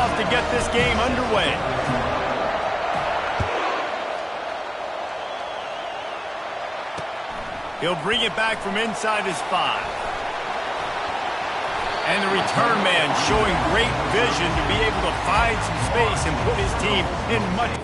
off to get this game underway. He'll bring it back from inside his 5. And the return man showing great vision to be able to find some space and put his team in much.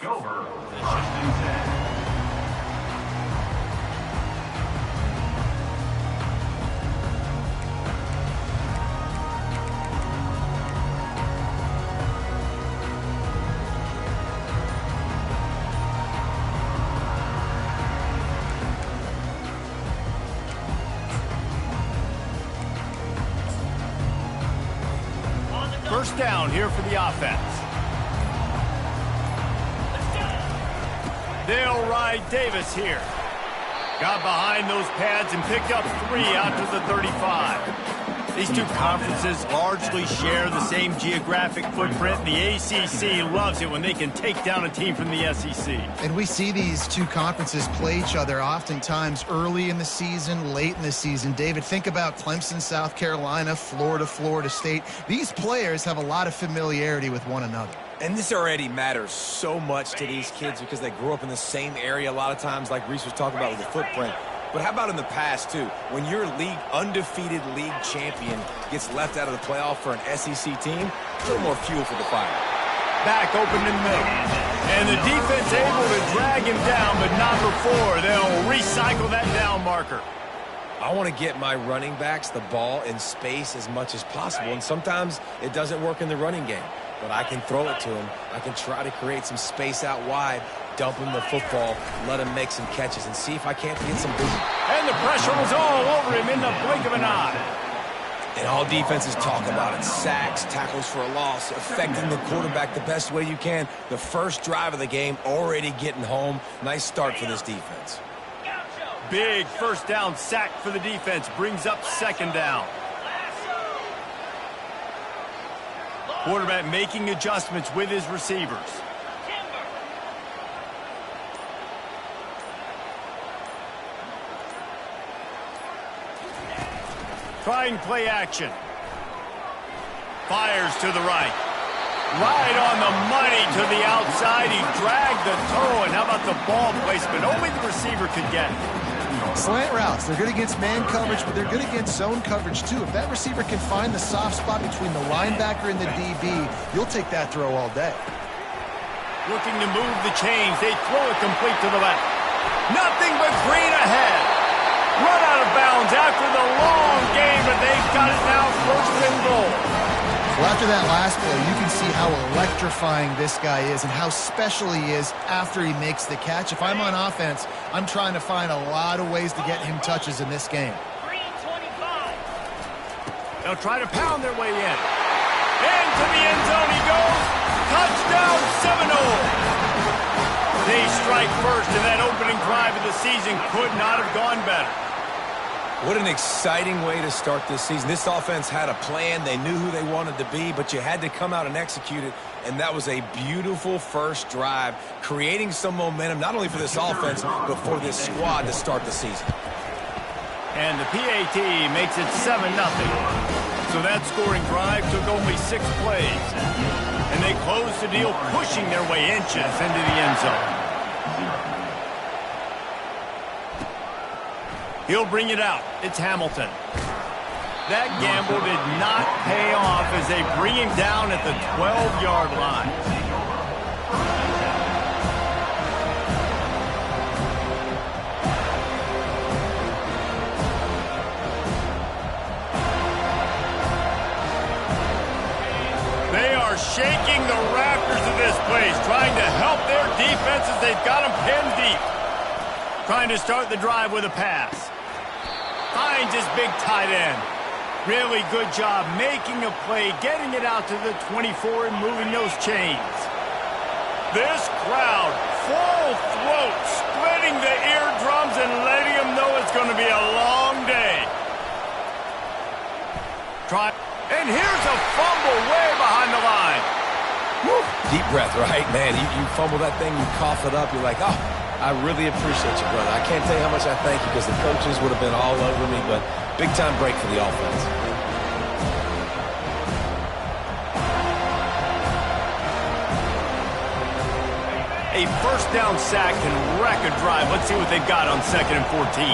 Over. First down here for the offense. They'll ride Davis here. Got behind those pads and picked up 3 out to the 35. These two conferences largely share the same geographic footprint. The ACC loves it when they can take down a team from the SEC. And we see these two conferences play each other oftentimes early in the season, late in the season. David, think about Clemson, South Carolina, Florida, Florida State. These players have a lot of familiarity with one another. And this already matters so much to these kids because they grew up in the same area a lot of times, like Reese was talking about with the footprint. But how about in the past, too? When your undefeated league champion gets left out of the playoff for an SEC team, a little more fuel for the fire. Back open in the middle. And the defense able to drag him down, but not before. They'll recycle that down marker. I want to get my running backs the ball in space as much as possible, and sometimes it doesn't work in the running game. But I can throw it to him. I can try to create some space out wide, dump him the football, let him make some catches, and see if I can't get some vision. And the pressure was all over him in the blink of an eye. And all defenses talk about it. Sacks, tackles for a loss, affecting the quarterback the best way you can. The first drive of the game already getting home. Nice start for this defense. Big first down sack for the defense. Brings up second down. Quarterback making adjustments with his receivers. Trying play action. Fires to the right. Right on the money to the outside. He dragged the toe. And how about the ball placement? Only the receiver could get it. Slant routes, they're good against man coverage, but they're good against zone coverage too. If that receiver can find the soft spot between the linebacker and the DB, you'll take that throw all day. Looking to move the chains. They throw it complete to the left. Nothing but green ahead. Run out of bounds after the long game, but they've got it now first and goal. Well, after that last play, you can see how electrifying this guy is and how special he is after he makes the catch. If I'm on offense, I'm trying to find a lot of ways to get him touches in this game. They'll try to pound their way in. Into the end zone he goes. Touchdown Seminole. They strike first, and that opening drive of the season could not have gone better. What an exciting way to start this season. This offense had a plan. They knew who they wanted to be, but you had to come out and execute it, and that was a beautiful first drive, creating some momentum, not only for this offense, but for this squad to start the season. And the PAT makes it 7-0. So that scoring drive took only 6 plays. And they closed the deal, pushing their way inches into the end zone. He'll bring it out. It's Hamilton. That gamble did not pay off as they bring him down at the 12-yard line. They are shaking the rafters of this place, trying to help their defense as they've got them pinned deep. Trying to start the drive with a pass. Finds his big tight end. Really good job making a play, getting it out to the 24 and moving those chains. This crowd, full throat, splitting the eardrums and letting them know it's going to be a long day. And here's a fumble way behind the line. Woo. Deep breath, right? Man, you fumble that thing, you cough it up, you're like, oh, I really appreciate you, brother. I can't tell you how much I thank you because the coaches would have been all over me, but big time break for the offense. A first down sack can wreck a drive. Let's see what they've got on 2nd and 14.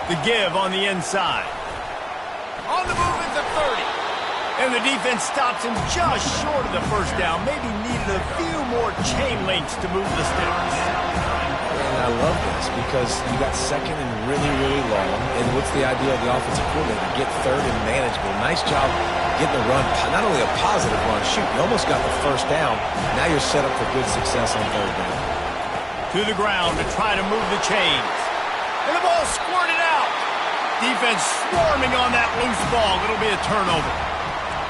The give on the inside. On the move at the 30. And the defense stops him just short of the first down. Maybe needed a few more chain links to move the sticks. And I love this because you got 2nd and really, really long. And what's the idea of the offensive coordinator? Get 3rd and manageable. Nice job getting the run. Not only a positive run, shoot, you almost got the first down. Now you're set up for good success on 3rd down. To the ground to try to move the chains. And the ball squirted out. Defense swarming on that loose ball. It'll be a turnover.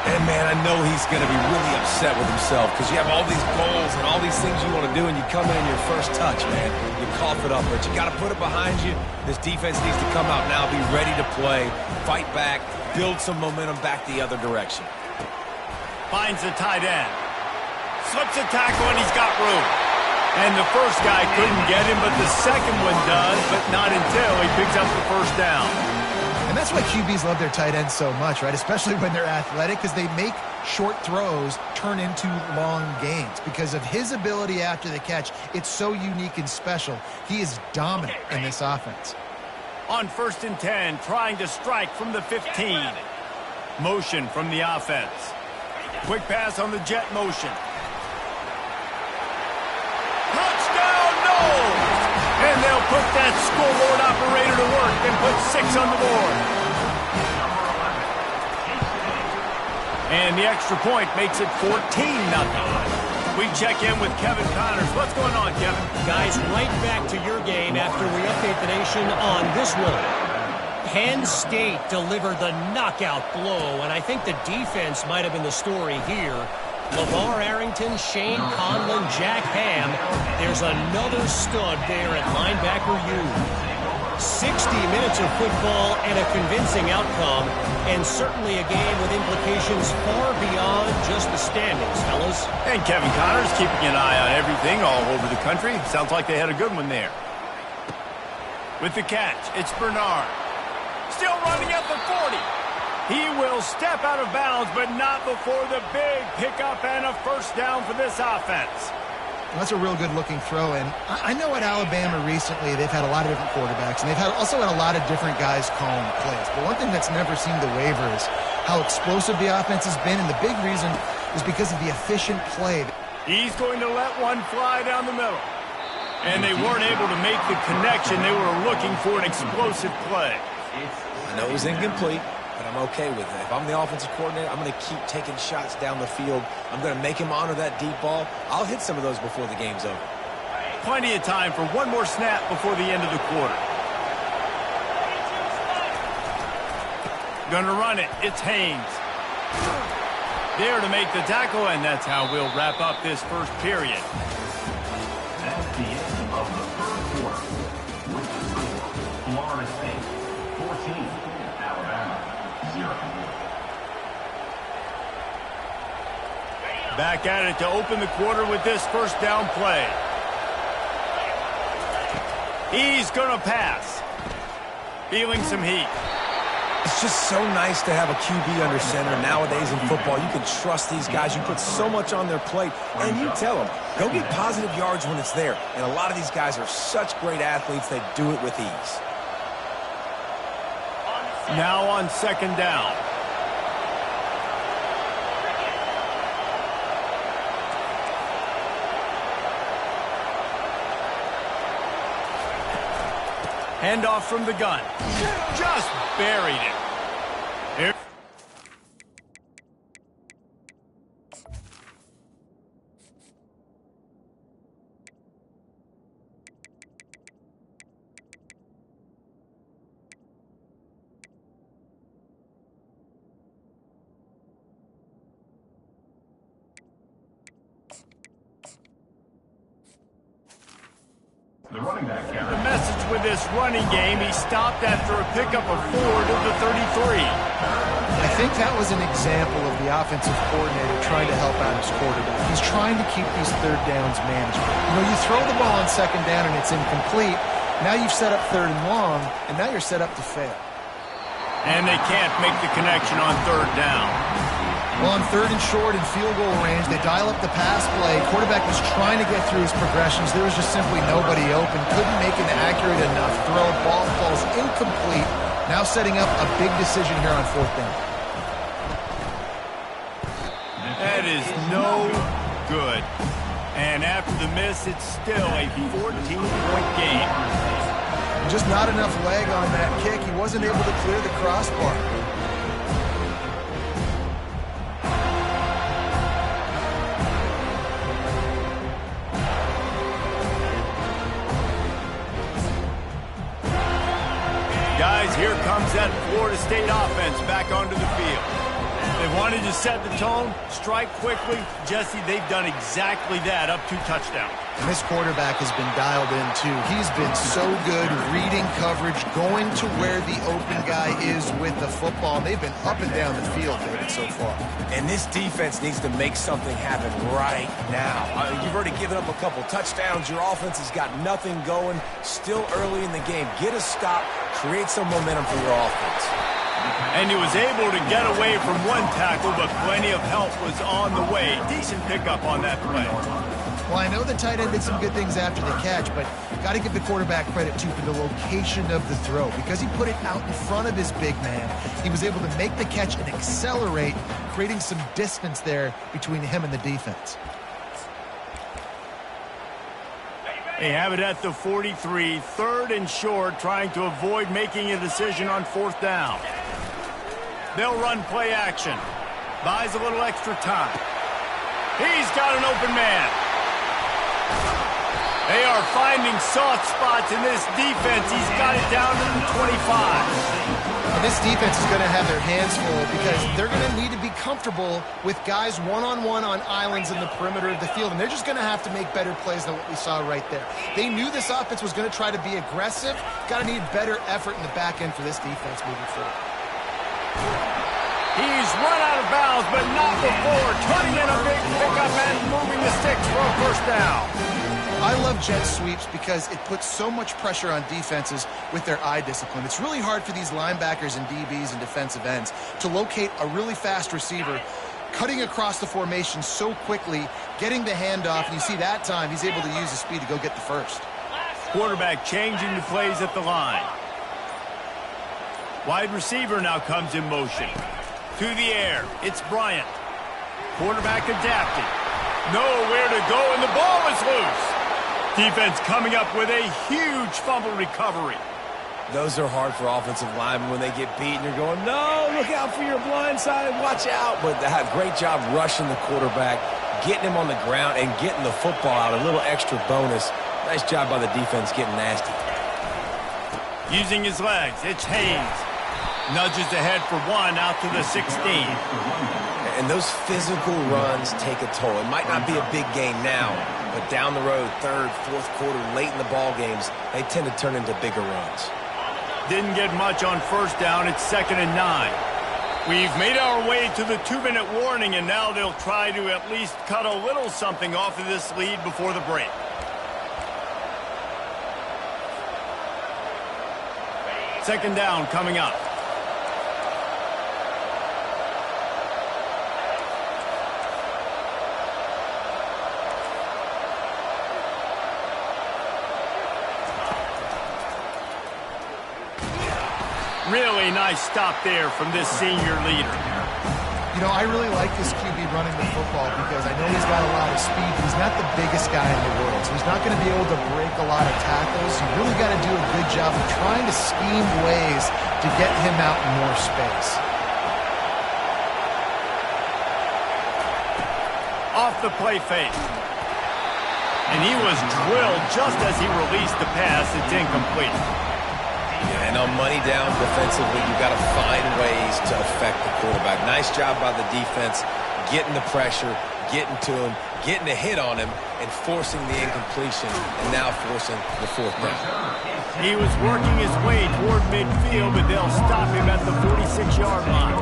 And, man, I know he's going to be really upset with himself because you have all these goals and all these things you want to do, and you come in your first touch, man. You cough it up, but you got to put it behind you. This defense needs to come out now, be ready to play, fight back, build some momentum back the other direction. Finds the tight end. Slips a tackle, and he's got room. And the first guy couldn't get him, but the second one does, but not until he picks up the first down. And that's why QBs love their tight ends so much, right? Especially when they're athletic, because they make short throws turn into long gains. Because of his ability after the catch, it's so unique and special. He is dominant in this offense. On 1st and 10, trying to strike from the 15. Motion from the offense. Quick pass on the jet motion. Touchdown, no! And they'll put that scoreboard operator to work and put 6 on the board. And the extra point makes it 14-0. We check in with Kevin Connors. What's going on, Kevin? Guys, right back to your game after we update the nation on this one. Penn State delivered the knockout blow, and I think the defense might have been the story here. LeVar Arrington, Shane Conlon, Jack Ham. There's another stud there at linebacker U. 60 minutes of football and a convincing outcome, and certainly a game with implications far beyond just the standings, fellas. And Kevin Connors keeping an eye on everything all over the country. Sounds like they had a good one there. With the catch, it's Bernard. Still running at the 40. He will step out of bounds, but not before the big pickup and a first down for this offense. That's a real good-looking throw. And I know at Alabama recently they've had a lot of different quarterbacks, and they've also had a lot of different guys calling plays. But one thing that's never seemed to waver is how explosive the offense has been, and the big reason is because of the efficient play. He's going to let one fly down the middle. And they weren't able to make the connection. They were looking for an explosive play. I know it was incomplete, but I'm okay with it. If I'm the offensive coordinator, I'm going to keep taking shots down the field. I'm going to make him honor that deep ball. I'll hit some of those before the game's over. Plenty of time for one more snap before the end of the quarter. Gonna run it. It's Haynes. There to make the tackle, and that's how we'll wrap up this first period. That's the end of the first quarter. With the score, Florida State 14, Alabama 0. Back at it to open the quarter with this first down play. He's gonna pass. Feeling some heat. It's just so nice to have a QB under center nowadays in football. You can trust these guys. You put so much on their plate, and you tell them, go get positive yards when it's there. And a lot of these guys are such great athletes, they do it with ease. Now on second down. Handoff from the gun. Just buried it. Here. The running back carry. The message with this running game, he stopped after a pickup of 4 to the 33. I think that was an example of the offensive coordinator trying to help out his quarterback. He's trying to keep these third downs manageable. You know, you throw the ball on second down and it's incomplete. Now you've set up third and long, and now you're set up to fail. And they can't make the connection on third down. Well, on third and short and field goal range, they dial up the pass play. Quarterback was trying to get through his progressions. There was just simply nobody open. Couldn't make an accurate enough throw. Ball falls incomplete. Now setting up a big decision here on fourth down. That is no good. And after the miss, it's still a 14-point game. Just not enough leg on that kick. He wasn't able to clear the crossbar. Guys, here comes that Florida State offense back onto the field. They wanted to set the tone, strike quickly. Jesse, they've done exactly that, up 2 touchdowns. And this quarterback has been dialed in, too. He's been so good reading coverage, going to where the open guy is with the football. They've been up and down the field, David, so far. And this defense needs to make something happen right now. You've already given up a couple touchdowns. Your offense has got nothing going. Still early in the game. Get a stop. Create some momentum for your offense. And he was able to get away from one tackle, but plenty of help was on the way. Decent pickup on that play. Well, I know the tight end did some good things after the catch, but got to give the quarterback credit, too, for the location of the throw. Because he put it out in front of his big man, he was able to make the catch and accelerate, creating some distance there between him and the defense. They have it at the 43, third and short, trying to avoid making a decision on fourth down. They'll run play action. Buys a little extra time. He's got an open man. They are finding soft spots in this defense. He's got it down to the 25. This defense is going to have their hands full because they're going to need to be comfortable with guys one-on-one on islands in the perimeter of the field, and they're just going to have to make better plays than what we saw right there. They knew this offense was going to try to be aggressive. Got to need better effort in the back end for this defense moving forward. He's run out of bounds, but not before turning in a big pickup and moving the sticks for a first down. I love jet sweeps because it puts so much pressure on defenses with their eye discipline. It's really hard for these linebackers and DBs and defensive ends to locate a really fast receiver, cutting across the formation so quickly, getting the handoff, and you see that time he's able to use his speed to go get the first. Quarterback changing the plays at the line. Wide receiver now comes in motion. To the air, it's Bryant. Quarterback adapting. Nowhere to go, and the ball is loose. Defense coming up with a huge fumble recovery. Those are hard for offensive linemen when they get beat, and you're going, no, look out for your blind side, watch out. But they have a great job rushing the quarterback, getting him on the ground, and getting the football out, a little extra bonus. Nice job by the defense getting nasty. Using his legs, it's Haynes. Nudges ahead for 1 out to the 16. And those physical runs take a toll. It might not be a big game now, but down the road, third, fourth quarter, late in the ball games, they tend to turn into bigger runs. Didn't get much on first down. It's 2nd and 9. We've made our way to the 2-minute warning, and now they'll try to at least cut a little something off of this lead before the break. Second down coming up. Really nice stop there from this senior leader. You know, I really like this QB running the football because I know he's got a lot of speed, but he's not the biggest guy in the world. So he's not going to be able to break a lot of tackles. You really got to do a good job of trying to scheme ways to get him out in more space. the play fake. And he was drilled just as he released the pass. It's incomplete. Yeah, and on money down defensively, you've got to find ways to affect the quarterback. Nice job by the defense, getting the pressure, getting to him, getting a hit on him, and forcing the incompletion, and now forcing the fourth down. He was working his way toward midfield, but they'll stop him at the 46-yard line.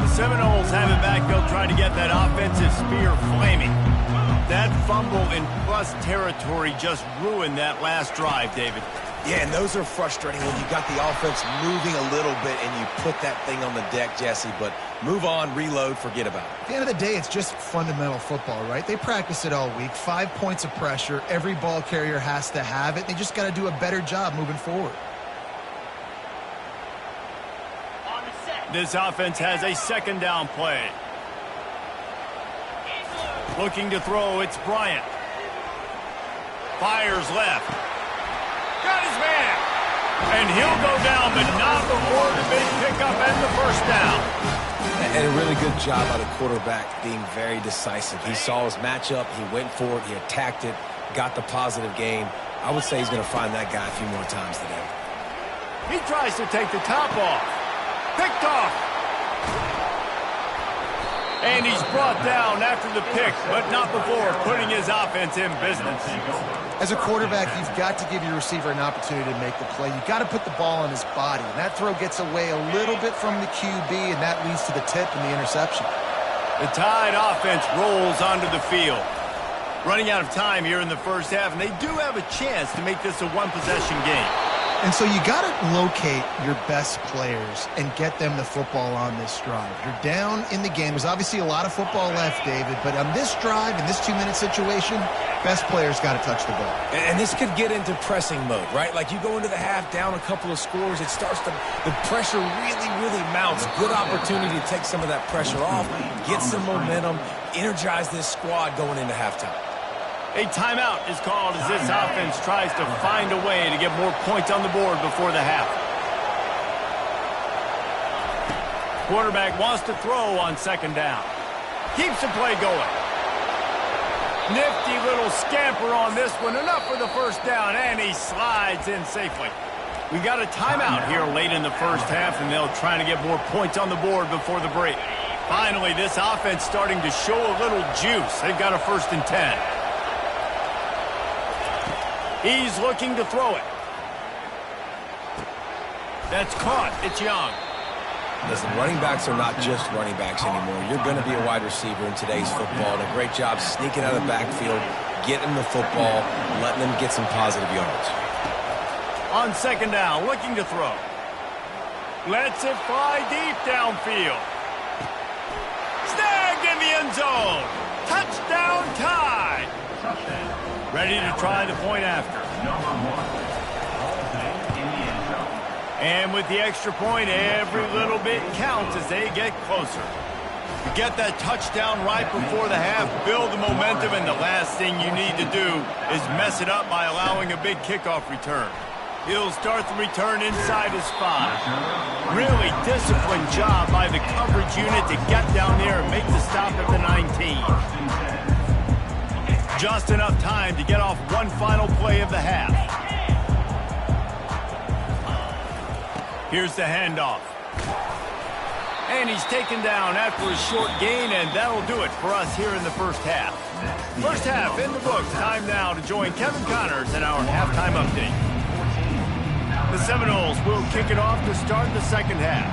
The Seminoles have it back. They'll try to get that offensive spear flaming. That fumble in plus territory just ruined that last drive, David. Yeah, and those are frustrating when you got the offense moving a little bit and you put that thing on the deck, Jesse. But move on, reload, forget about it. At the end of the day, it's just fundamental football, right? They practice it all week. 5 points of pressure. Every ball carrier has to have it. They just got to do a better job moving forward. This offense has a second down play. Looking to throw, it's Bryant. Fires left. Got his man. And he'll go down, but not before the big pickup and the first down. And a really good job by the quarterback being very decisive. He saw his matchup, he went for it, he attacked it, got the positive gain. I would say he's going to find that guy a few more times today. He tries to take the top off. Picked off. And he's brought down after the pick, but not before putting his offense in business. As a quarterback, you've got to give your receiver an opportunity to make the play. You've got to put the ball on his body. And that throw gets away a little bit from the QB, and that leads to the tip and the interception. The Tide offense rolls onto the field. Running out of time here in the first half, and they do have a chance to make this a one-possession game. And so you got to locate your best players and get them the football on this drive. You're down in the game. There's obviously a lot of football left, David, but on this drive, in this 2-minute situation, best players got to touch the ball. And this could get into pressing mode, right? Like you go into the half down a couple of scores, it starts to, the pressure really mounts. Good opportunity to take some of that pressure off, get some momentum, energize this squad going into halftime. A timeout is called as this offense tries to find a way to get more points on the board before the half. Quarterback wants to throw on second down. Keeps the play going. Nifty little scamper on this one. Enough for the first down, and he slides in safely. We got a timeout here late in the first half, and they'll try to get more points on the board before the break. Finally, this offense starting to show a little juice. They've got a 1st and 10. He's looking to throw it. That's caught. It's Young. Listen, running backs are not just running backs anymore. You're going to be a wide receiver in today's football. And a great job sneaking out of the backfield, getting the football, letting them get some positive yards. On second down, looking to throw. Lets it fly deep downfield. Snagged in the end zone. Touchdown Tide. Ready to try the point after. And with the extra point, every little bit counts as they get closer. You get that touchdown right before the half, build the momentum, and the last thing you need to do is mess it up by allowing a big kickoff return. He'll start the return inside his 5. Really disciplined job by the coverage unit to get down there and make the stop at the 19. Just enough time to get off one final play of the half. Here's the handoff. And he's taken down after a short gain, and that'll do it for us here in the first half. First half in the books. Time now to join Kevin Connors in our halftime update. The Seminoles will kick it off to start the second half.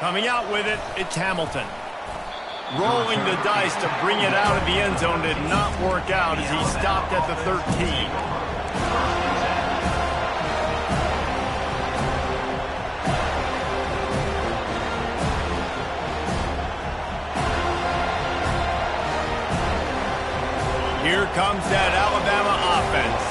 Coming out with it, it's Hamilton. Rolling the dice to bring it out of the end zone did not work out as he stopped at the 13. Here comes that Alabama offense.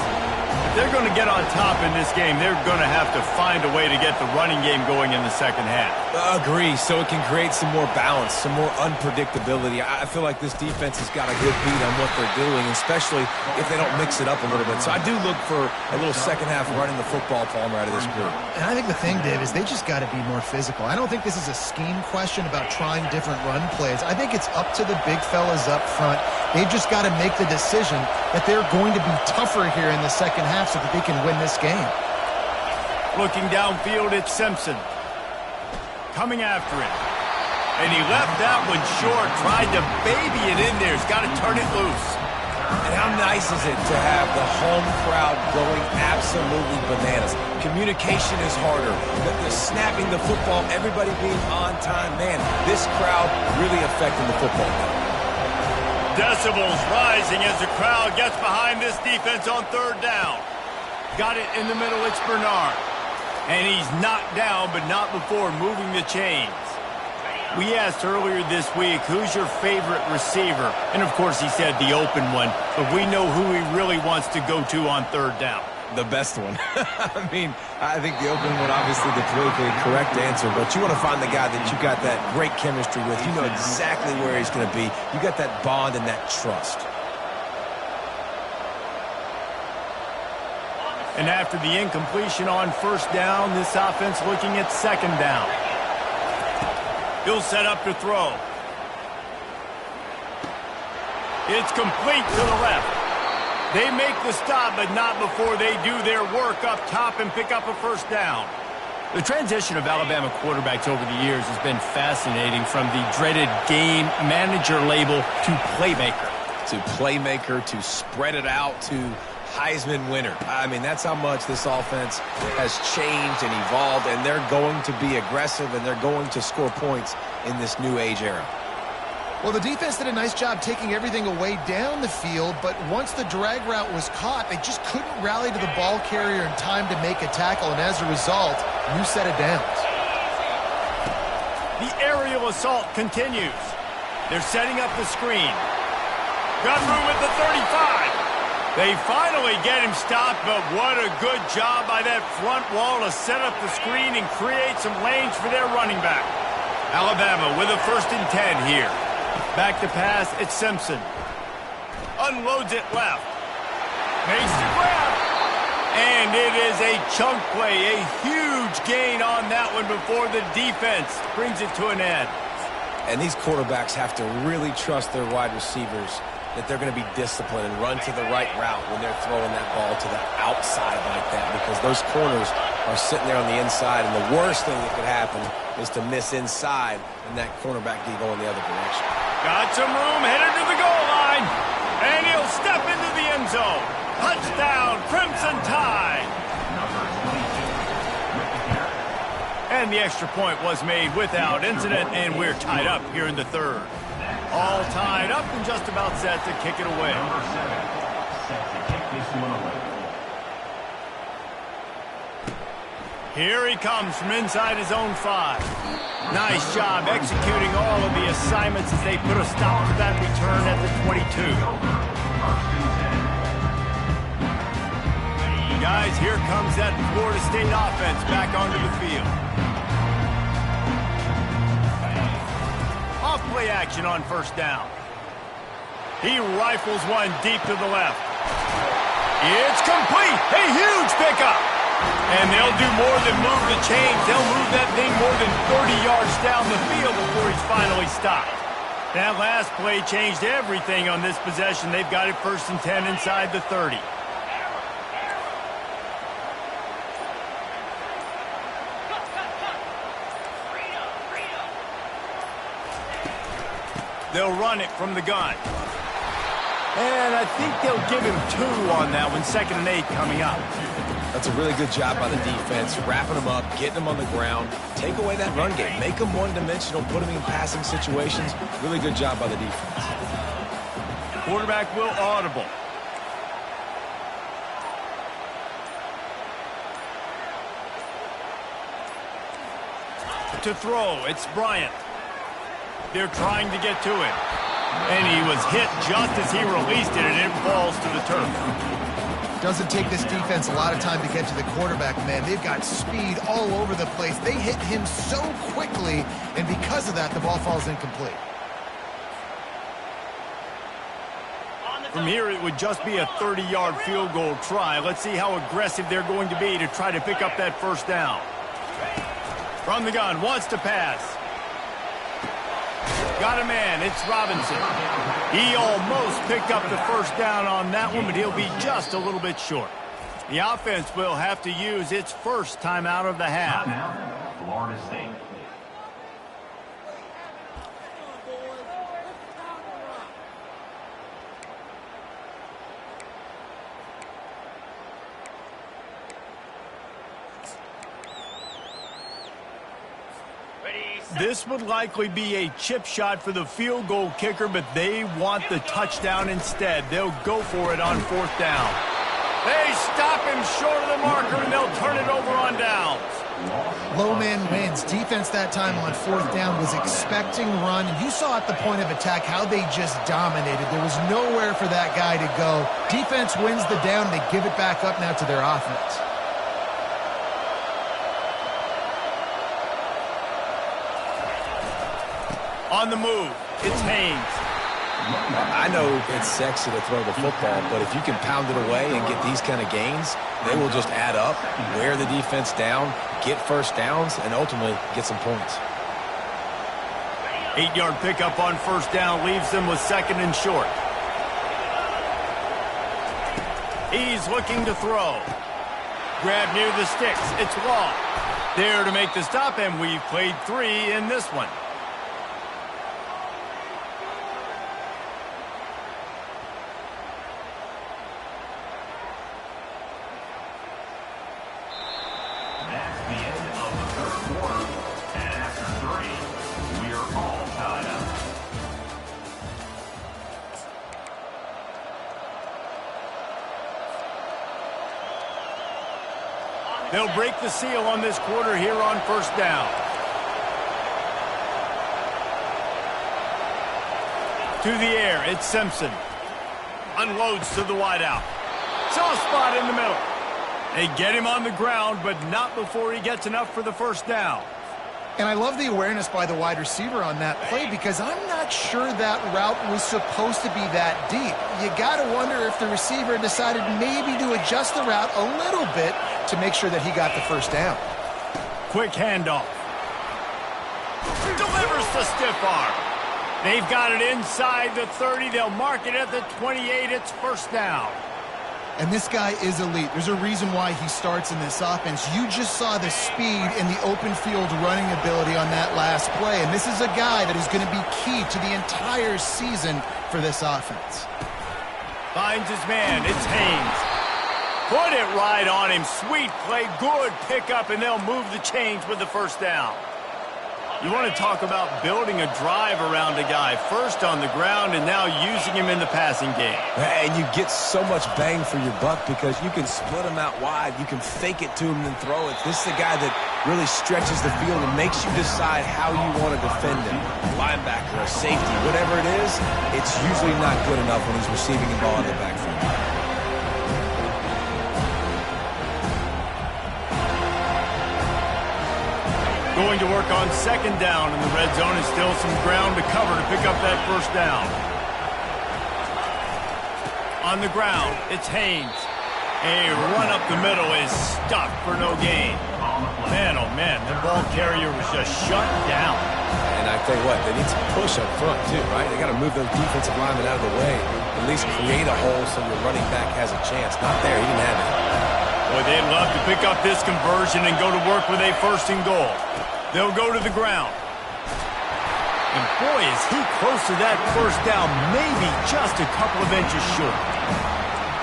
they're going to get on top in this game, they're going to have to find a way to get the running game going in the second half. Agree, so it can create some more balance, some more unpredictability. I feel like this defense has got a good beat on what they're doing, especially if they don't mix it up a little bit. So I do look for a little second half running the football Palmer out of this group. And I think the thing, Dave, is they just got to be more physical. I don't think this is a scheme question about trying different run plays. I think it's up to the big fellas up front. They've just got to make the decision that they're going to be tougher here in the second half so that they can win this game. Looking downfield, it's Simpson. Coming after it. And he left that one short, tried to baby it in there. He's got to turn it loose. And how nice is it to have the home crowd going absolutely bananas? Communication is harder. The snapping the football, everybody being on time. Man, this crowd really affecting the football game. Decibels rising as the crowd gets behind this defense on third down. Got it in the middle, it's Bernard. And he's knocked down, but not before moving the chains. We asked earlier this week, who's your favorite receiver? And of course he said the open one, but we know who he really wants to go to on third down. The best one. I mean, I think the open one, obviously the politically correct answer, but you want to find the guy that you got that great chemistry with. You know exactly where he's going to be. You got that bond and that trust. And after the incompletion on first down, this offense looking at second down. He'll set up to throw. It's complete to the left. They make the stop, but not before they do their work up top and pick up a first down. The transition of Alabama quarterbacks over the years has been fascinating, from the dreaded game manager label to playmaker. To playmaker, to spread it out, to Heisman winner. I mean, that's how much this offense has changed and evolved, and they're going to be aggressive, and they're going to score points in this new age era. Well, the defense did a nice job taking everything away down the field, but once the drag route was caught, they just couldn't rally to the ball carrier in time to make a tackle, and as a result, new set of downs. The aerial assault continues. They're setting up the screen. Got room at the 35. They finally get him stopped, but what a good job by that front wall to set up the screen and create some lanes for their running back. Alabama with a 1st and 10 here. Back to pass, it's Simpson. Unloads it left. Makes the grab. And it is a chunk play, a huge gain on that one before the defense brings it to an end. And these quarterbacks have to really trust their wide receivers that they're going to be disciplined and run to the right route when they're throwing that ball to the outside like that, because those corners are sitting there on the inside, and the worst thing that could happen is to miss inside and that cornerback be going the other direction. Got some room, headed to the goal line, and he'll step into the end zone. Touchdown, Crimson Tide. And the extra point was made without incident, and we're tied up here in the third. All tied up and just about set to kick it away. Number 7, set to kick this one away. Here he comes from inside his own 5. Nice job executing all of the assignments as they put a stop to that return at the 22. Guys, here comes that Florida State offense back onto the field. Off play action on first down. He rifles one deep to the left. It's complete. A huge pickup. And they'll do more than move the chains. They'll move that thing more than 30 yards down the field before he's finally stopped. That last play changed everything on this possession. They've got it 1st and 10 inside the 30. They'll run it from the gun. And I think they'll give him 2 on that one. 2nd and 8 coming up. That's a really good job by the defense, wrapping them up, getting them on the ground. Take away that run game. Make them one-dimensional, put them in passing situations. Really good job by the defense. Quarterback will audible. To throw, it's Bryant. They're trying to get to him. And he was hit just as he released it, and it falls to the turf. Doesn't take this defense a lot of time to get to the quarterback, man. They've got speed all over the place. They hit him so quickly, and because of that, the ball falls incomplete. From here, it would just be a 30-yard field goal try. Let's see how aggressive they're going to be to try to pick up that first down. From the gun, wants to pass. Got a man, it's Robinson. He almost picked up the first down on that one, but he'll be just a little bit short. The offense will have to use its first timeout of the half. Timeout, Florida State. This would likely be a chip shot for the field goal kicker, but they want the touchdown instead. They'll go for it on fourth down. They stop him short of the marker, and they'll turn it over on downs. Low man wins. Defense that time on fourth down was expecting run. And you saw at the point of attack how they just dominated. There was nowhere for that guy to go. Defense wins the down. They give it back up now to their offense. On the move, it's Haynes. I know it's sexy to throw the football, but if you can pound it away and get these kind of gains, they will just add up, wear the defense down, get first downs, and ultimately get some points. 8-yard pickup on first down leaves them with second and short. He's looking to throw. Grab near the sticks. It's Law. There to make the stop, and we've played 3 in this one. That's the end of the third quarter. And after 3, we are all tied up. They'll break the seal on this quarter here on first down. To the air, it's Simpson. Unloads to the wideout. Soft spot in the middle. They get him on the ground, but not before he gets enough for the first down. And I love the awareness by the wide receiver on that play because I'm not sure that route was supposed to be that deep. You got to wonder if the receiver decided maybe to adjust the route a little bit to make sure that he got the first down. Quick handoff. Delivers the stiff arm. They've got it inside the 30. They'll mark it at the 28. It's first down. And this guy is elite. There's a reason why he starts in this offense. You just saw the speed and the open field running ability on that last play. And this is a guy that is going to be key to the entire season for this offense. Finds his man. It's Haynes. Put it right on him. Sweet play. Good pickup, and they'll move the chains with the first down. You want to talk about building a drive around a guy. First on the ground and now using him in the passing game. And you get so much bang for your buck because you can split him out wide. You can fake it to him and throw it. This is a guy that really stretches the field and makes you decide how you want to defend him. A linebacker, a safety, whatever it is, it's usually not good enough when he's receiving the ball in the backfield. Going to work on second down in the red zone, and still some ground to cover to pick up that first down. On the ground, it's Haynes. A run up the middle is stuck for no gain. Man, oh man, the ball carrier was just shut down. And I tell you what, they need some push up front too, right? They got to move those defensive linemen out of the way. At least create a hole so your running back has a chance. Not there, he didn't have it. Boy, they'd love to pick up this conversion and go to work with a first and goal. They'll go to the ground. And boy, is he close to that first down, maybe just a couple of inches short.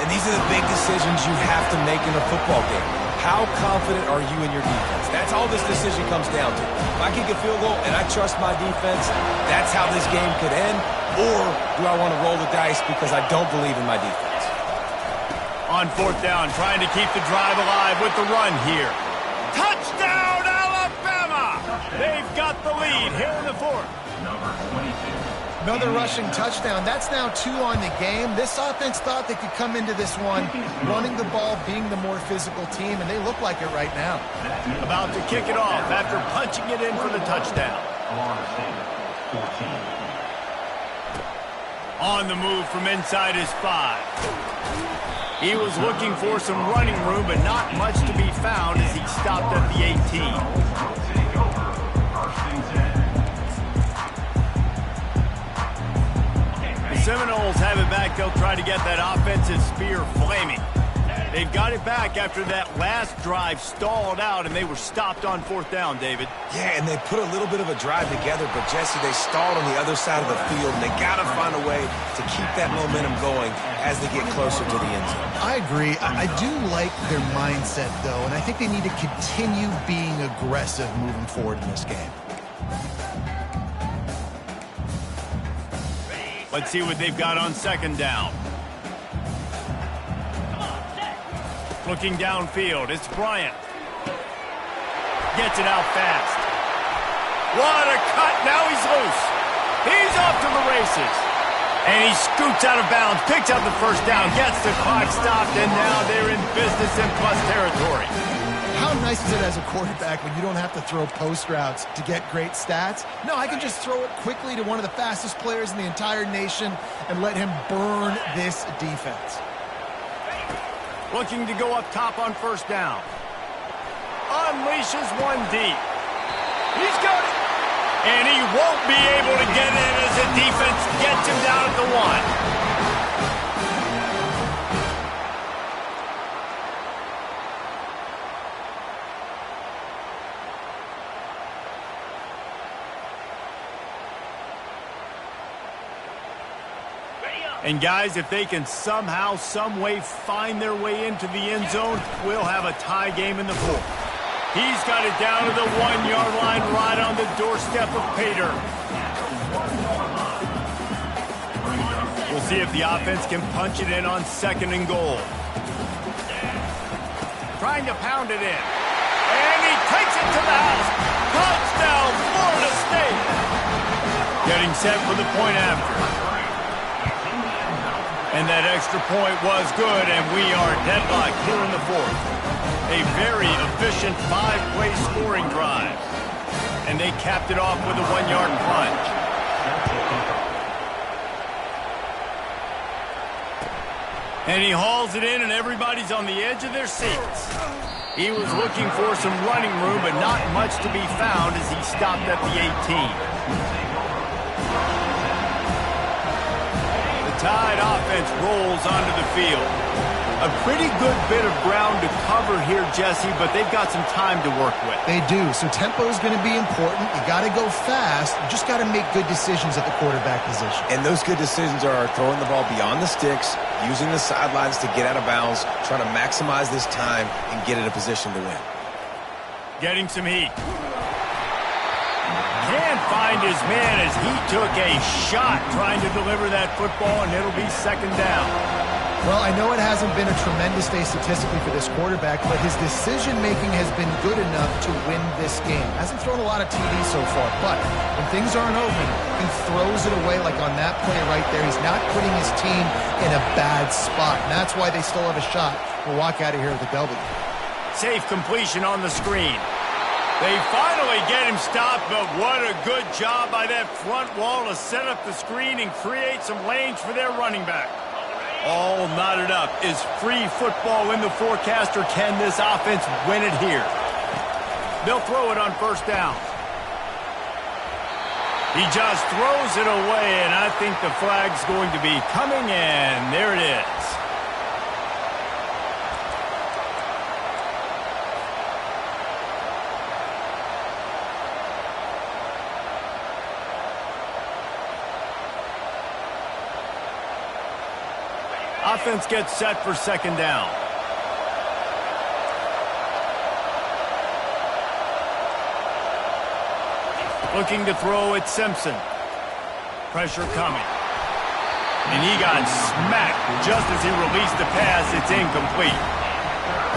And these are the big decisions you have to make in a football game. How confident are you in your defense? That's all this decision comes down to. If I kick a field goal and I trust my defense, that's how this game could end. Or do I want to roll the dice because I don't believe in my defense? On fourth down, trying to keep the drive alive with the run here. Touchdown, Alabama! They've got the lead here in the fourth. Number 22. Another rushing touchdown. That's now 2 on the game. This offense thought they could come into this one running the ball, being the more physical team, and they look like it right now. About to kick it off after punching it in for the touchdown. On the move from inside his 5. He was looking for some running room, but not much to be found as he stopped at the 18. Seminoles have it back. They'll try to get that offensive spear flaming. They've got it back after that last drive stalled out, and they were stopped on 4th down, David. Yeah, and they put a little bit of a drive together, but, Jesse, they stalled on the other side of the field, and they got to find a way to keep that momentum going as they get closer to the end zone. I agree. I do like their mindset, though, and I think they need to continue being aggressive moving forward in this game. Let's see what they've got on 2nd down. Looking downfield, it's Bryant. Gets it out fast. What a cut, now he's loose. He's off to the races. And he scoots out of bounds, picks up the 1st down, gets the clock stopped, and now they're in business in plus territory. How nice is it as a quarterback when you don't have to throw post routes to get great stats? No, I can just throw it quickly to one of the fastest players in the entire nation and let him burn this defense. Looking to go up top on 1st down. Unleashes one deep. He's got it. And he won't be able to get in as the defense gets him down at the 1. And, guys, if they can somehow, some way find their way into the end zone, we'll have a tie game in the 4th. He's got it down to the 1-yard line right on the doorstep of Pater. We'll see if the offense can punch it in on 2nd and goal. Trying to pound it in. And he takes it to the house. Touchdown, Florida State. Getting set for the point after. And that extra point was good, and we are deadlocked here in the 4th. A very efficient 5-play scoring drive. And they capped it off with a 1-yard plunge. And he hauls it in, and everybody's on the edge of their seats. He was looking for some running room, but not much to be found as he stopped at the 18. Tide offense rolls onto the field. A pretty good bit of ground to cover here, Jesse, but they've got some time to work with. They do, so tempo is going to be important. You got to go fast. You just got to make good decisions at the quarterback position. And those good decisions are throwing the ball beyond the sticks, using the sidelines to get out of bounds, trying to maximize this time and get in a position to win. Getting some heat. Can't find his man as he took a shot trying to deliver that football, and it'll be 2nd down. Well, I know it hasn't been a tremendous day statistically for this quarterback, but his decision-making has been good enough to win this game. Hasn't thrown a lot of TDs so far, but when things aren't open, he throws it away like on that play right there. He's not putting his team in a bad spot, and that's why they still have a shot to walk out of here with a W. Safe completion on the screen. They finally get him stopped, but what a good job by that front wall to set up the screen and create some lanes for their running back. All knotted up. Is free football in the forecast, or can this offense win it here? They'll throw it on 1st down. He just throws it away, and I think the flag's going to be coming in. There it is. Offense gets set for 2nd down. Looking to throw at Simpson. Pressure coming. And he got smacked just as he released the pass. It's incomplete.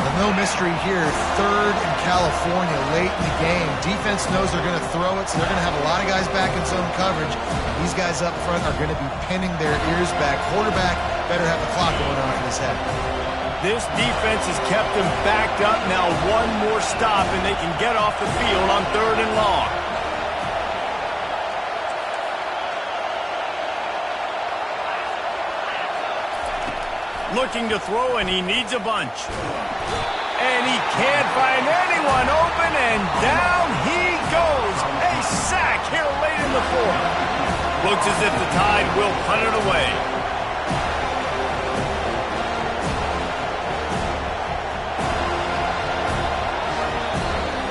Well, no mystery here. Third in California late in the game. Defense knows they're going to throw it, so they're going to have a lot of guys back in zone coverage. These guys up front are going to be pinning their ears back. Quarterback better have the clock going on in his head. This defense has kept them backed up. Now one more stop, and they can get off the field on 3rd and long. Looking to throw, and he needs a bunch. And he can't find anyone open, and down he goes. A sack here late in the 4th. Looks as if the Tide will punt it away.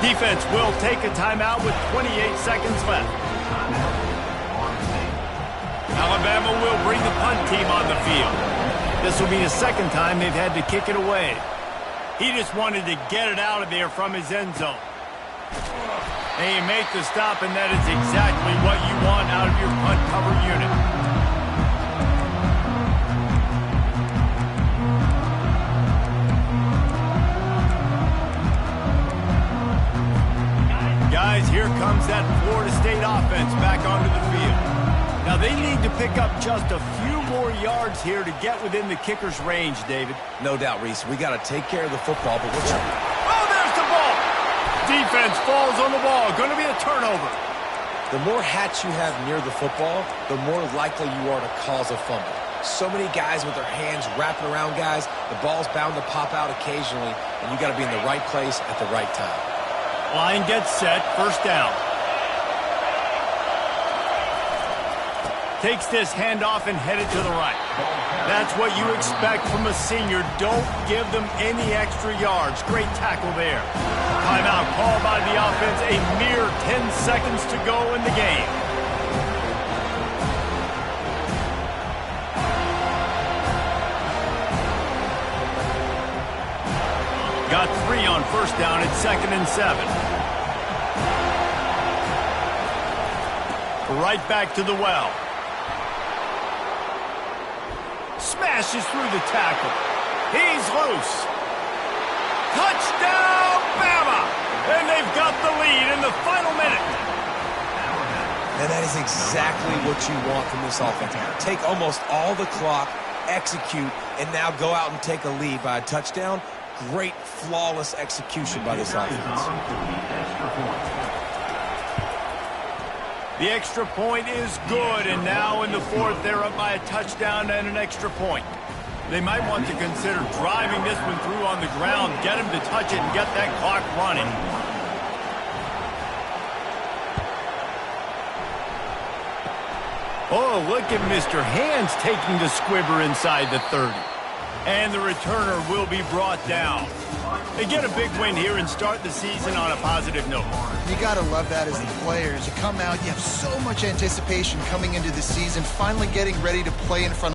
Defense will take a timeout with 28 seconds left. Alabama will bring the punt team on the field. This will be the second time they've had to kick it away. He just wanted to get it out of there from his end zone. And you make the stop, and that is exactly what you want out of your punt cover unit. Guys, here comes that Florida State offense back onto the field. Now, they need to pick up just a few more yards here to get within the kicker's range, David. No doubt, Reese. We got to take care of the football, but what's your... Oh, there's the ball! Defense falls on the ball. Going to be a turnover. The more hats you have near the football, the more likely you are to cause a fumble. So many guys with their hands wrapping around guys, the ball's bound to pop out occasionally, and you got to be in the right place at the right time. Line gets set, 1st down. Takes this handoff and headed to the right. That's what you expect from a senior. Don't give them any extra yards. Great tackle there. Timeout called by the offense. A mere 10 seconds to go in the game. Got 3 on 1st down at 2nd and 7. Right back to the well. Smashes through the tackle. He's loose. Touchdown, Bama! And they've got the lead in the final minute. And that is exactly what you want from this offense. Take almost all the clock, execute, and now go out and take a lead by a touchdown. Great, flawless execution by this offense. The extra point is good, and now in the 4th, they're up by a touchdown and an extra point. They might want to consider driving this one through on the ground, get him to touch it, and get that clock running. Oh, look at Mr. Hands taking the squibber inside the 30. And the returner will be brought down. They get a big win here and start the season on a positive note. You got to love that as the players. You come out, you have so much anticipation coming into the season, finally getting ready to play in front of